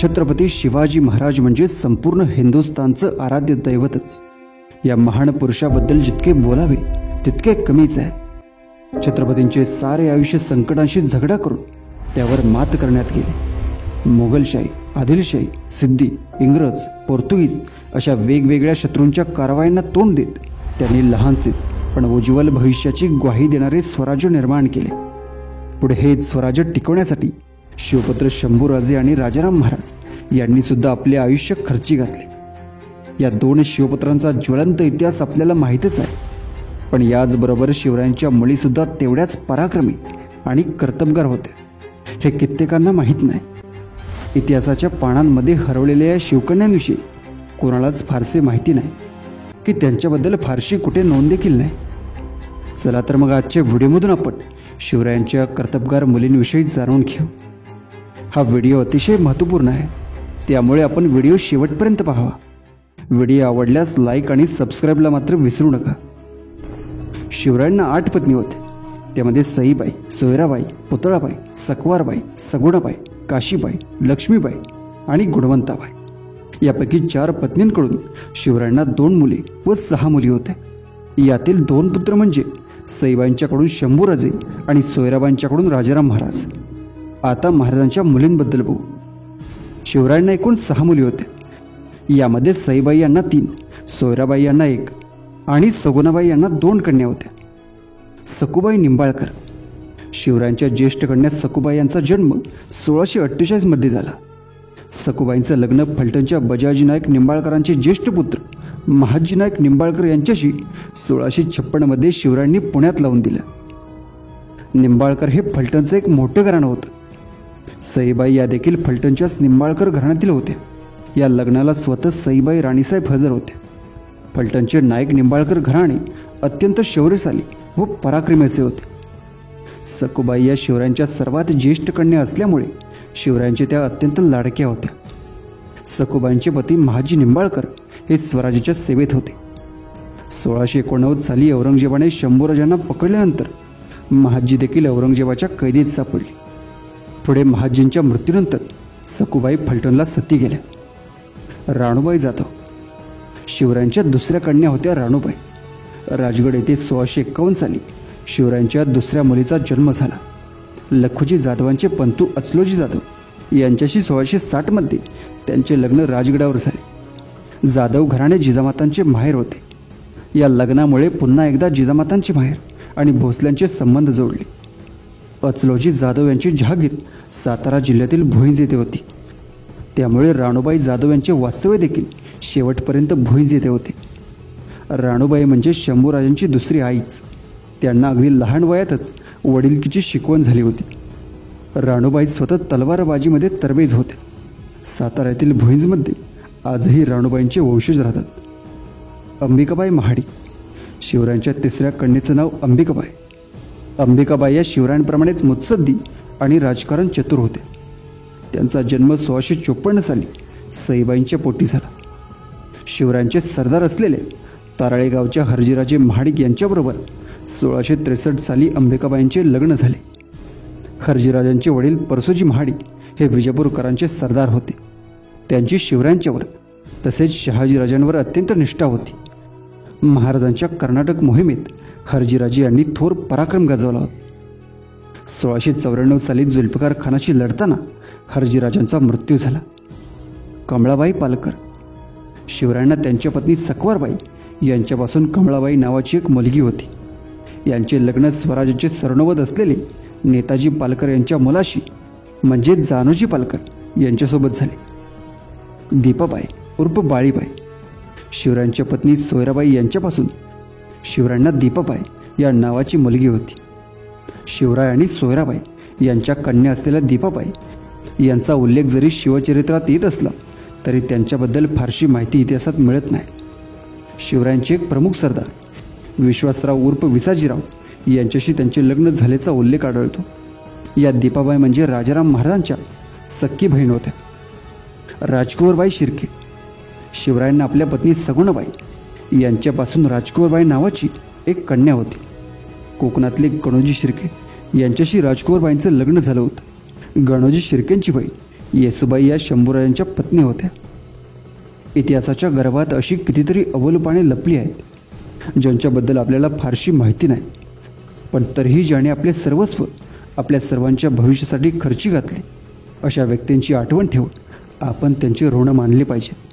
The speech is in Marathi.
छत्रपती शिवाजी महाराज म्हणजे संपूर्ण हिंदुस्थानचं आराध्य दैवतच. या महान पुरुषाबद्दल जितके बोलावे तितके कमीच आहे. छत्रपतींचे सारे आयुष्य संकटांशी झगडा करून त्यावर मात करण्यात गेले. मोगलशाही, आदिलशाही, सिद्धी, इंग्रज, पोर्तुगीज अशा वेगवेगळ्या शत्रूंच्या कारवायांना तोंड देत त्यांनी लहानसेच पण उज्ज्वल भविष्याची ग्वाही देणारे स्वराज्य निर्माण केले. पुढे हेच स्वराज्य टिकवण्यासाठी शिवपुत्र शंभूराजे आणि राजाराम महाराज यांनी सुद्धा आपले आयुष्य खर्ची घातले. या दोन शिवपुत्रांचा ज्वलंत इतिहास आपल्याला माहीतच आहे. पण याचबरोबर शिवरायांच्या मुलीसुद्धा तेवढ्याच पराक्रमी आणि कर्तबगार होत्या हे कित्येकांना माहीत नाही. इतिहासाच्या पानांमध्ये हरवलेल्या या शिवकन्यांविषयी कोणालाच फारसे माहिती नाही की त्यांच्याबद्दल फारशी कुठे नोंद देखील नाही. चला तर मग आजच्या व्हिडिओमधून आपण शिवरायांच्या कर्तबगार मुलींविषयी जाणून घेऊ. हा व्हिडिओ अतिशय महत्त्वपूर्ण आहे, त्यामुळे आपण व्हिडिओ शेवटपर्यंत पाहावा. व्हिडिओ आवडल्यास लाईक आणि सबस्क्राईबला मात्र विसरू नका. शिवरायांना 8 पत्नी होत्या. त्यामध्ये सईबाई, सोयराबाई, पुतळाबाई, सकवारबाई, सगुणाबाई, काशीबाई, लक्ष्मीबाई आणि गुणवंताबाई यापैकी 4 पत्नींकडून शिवरायांना 2 मुले व 6 मुली होत्या. यातील 2 पुत्र म्हणजे सईबाईंच्याकडून शंभूराजे आणि सोयराबाईंच्याकडून राजाराम महाराज. आता महाराजांच्या मुलींबद्दल बघू. शिवरायांना एकूण 6 मुली होत्या. यामध्ये सईबाई यांना 3, सोयराबाई यांना 1 आणि सगुणाबाई यांना 2 कन्या होत्या. सकुबाई निंबाळकर. शिवरायांच्या ज्येष्ठ कन्या सकुबाई यांचा जन्म 1648 मध्ये झाला. सकुबाईंचं लग्न फलटणच्या बजाजी नाईक निंबाळकरांचे ज्येष्ठ पुत्र महाजी नाईक निंबाळकर यांच्याशी 1656 मध्ये शिवरायांनी पुण्यात लावून दिलं. निंबाळकर हे फलटणचं एक मोठं घराणं होतं. सईबाई या देखील फलटणच्याच निंबाळकर घराण्यातील होत्या. या लग्नाला स्वतः सईबाई राणीसाहेब हजर होत्या. फलटणचे नाईक निंबाळकर घराणे अत्यंत शौर्यशाली व पराक्रमी असे होते. सकुबाई या शिवरायांच्या सर्वात ज्येष्ठ कन्या असल्यामुळे शिवरायांच्या त्या अत्यंत लाडक्या होत्या. सकुबाईंचे पती महाजी निंबाळकर हे स्वराज्याच्या सेवेत होते. 1689 साली औरंगजेबाने शंभूराजांना पकडल्यानंतर महाजी देखील औरंगजेबाच्या कैदेत सापडली. पुढे महाजींच्या मृत्यूनंतर सकुबाई फलटणला सती गेल्या. राणूबाई जाधव. शिवरायांच्या दुसऱ्या कन्या होत्या राणूबाई. राजगड येथे 1651 साली शिवरायांच्या दुसऱ्या मुलीचा जन्म झाला. लखुजी जाधवांचे पंतू अचलोजी जाधव यांच्याशी 1660 मध्ये त्यांचे लग्न राजगडावर झाले. जाधव घराणे जिजामातांचे माहेर होते. या लग्नामुळे पुन्हा एकदा जिजामातांचे माहेर आणि भोसल्यांचे संबंध जोडले. अचलोजी जाधव यांची जहागीर सातारा जिल्ह्यातील भोईंज येथे होती. त्यामुळे राणूबाई जाधव यांचे वास्तव्य देखील शेवटपर्यंत भोईंज येथे होते. राणूबाई म्हणजे शंभूराजांची दुसरी आईच. त्यांना अगदी लहान वयातच वडिलकीची शिकवण झाली होती. राणूबाई स्वतः तलवारबाजीमध्ये तरबेज होत्या. साताऱ्यातील भोईंजमध्ये आजही राणूबाईंचे वंशज राहतात. अंबिकाबाई महाडिक. शिवरायांच्या तिसऱ्या कन्येचं नाव अंबिकाबाई. अंबिकाबाई या शिवरायांप्रमाणेच मुत्सद्दी आणि राजकारण चतुर होत्या. त्यांचा जन्म 1654 साली सईबाईंच्या पोटी झाला. शिवरायांचे सरदार असलेले ताराळे गावच्या हरजीराजे महाडिक यांच्याबरोबर 1663 साली अंबिकाबाईंचे लग्न झाले. हरजीराजांचे वडील परसोजी महाडिक हे विजापूरकरांचे सरदार होते. त्यांची शिवरायांच्यावर तसेच शहाजीराजांवर अत्यंत निष्ठा होती. महाराजांच्या कर्नाटक मोहिमेत हरजीराजे यांनी थोर पराक्रम गाजवला होता. 1694 साली जुल्फिकार खानाशी लढताना हरजीराजांचा मृत्यू झाला. कमळाबाई पालकर. शिवरायांना त्यांच्या पत्नी सकवारबाई यांच्यापासून कमळाबाई नावाची एक मुलगी होती. यांचे लग्न स्वराज्याचे सरनोबत असलेले नेताजी पालकर यांच्या मुलाशी म्हणजे जानोजी पालकर यांच्यासोबत झाले. दीपाबाई उर्फ बाळीबाई. शिवरायांच्या पत्नी सोयराबाई यांच्यापासून शिवरायांना दीपाबाई या नावाची मुलगी होती. शिवराय आणि सोयराबाई यांच्या कन्या असलेल्या दीपाबाई यांचा उल्लेख जरी शिवचरित्रात येत असला तरी त्यांच्याबद्दल फारशी माहिती इतिहासात मिळत नाही. शिवरायांचे एक प्रमुख सरदार विश्वासराव उर्फ विसाजीराव यांच्याशी त्यांचे लग्न झाल्याचा उल्लेख आढळतो. या दीपाबाई म्हणजे राजाराम महाराजांच्या सख्खी बहीण होत्या. राजकुंवरबाई शिर्के. शिवरायांना आपल्या पत्नी सगुणाबाई यांच्यापासून राजकुंवरबाई नावाची एक कन्या होती. कोकणातले गणोजी शिर्के यांच्याशी राजकुंवरबाईंचं लग्न झालं होतं. गणोजी शिर्केंची बहीण येसुबाई या शंभूराजांच्या पत्नी होत्या. इतिहासाच्या गर्भात अशी कितीतरी अवलपाने लपली आहेत ज्यांच्याबद्दल आपल्याला फारशी माहिती नाही, पण तरीही ज्याने आपले सर्वस्व आपल्या सर्वांच्या भविष्यासाठी खर्ची घातली, अशा व्यक्तींची आठवण ठेवून आपण त्यांचे ऋण मानले पाहिजे.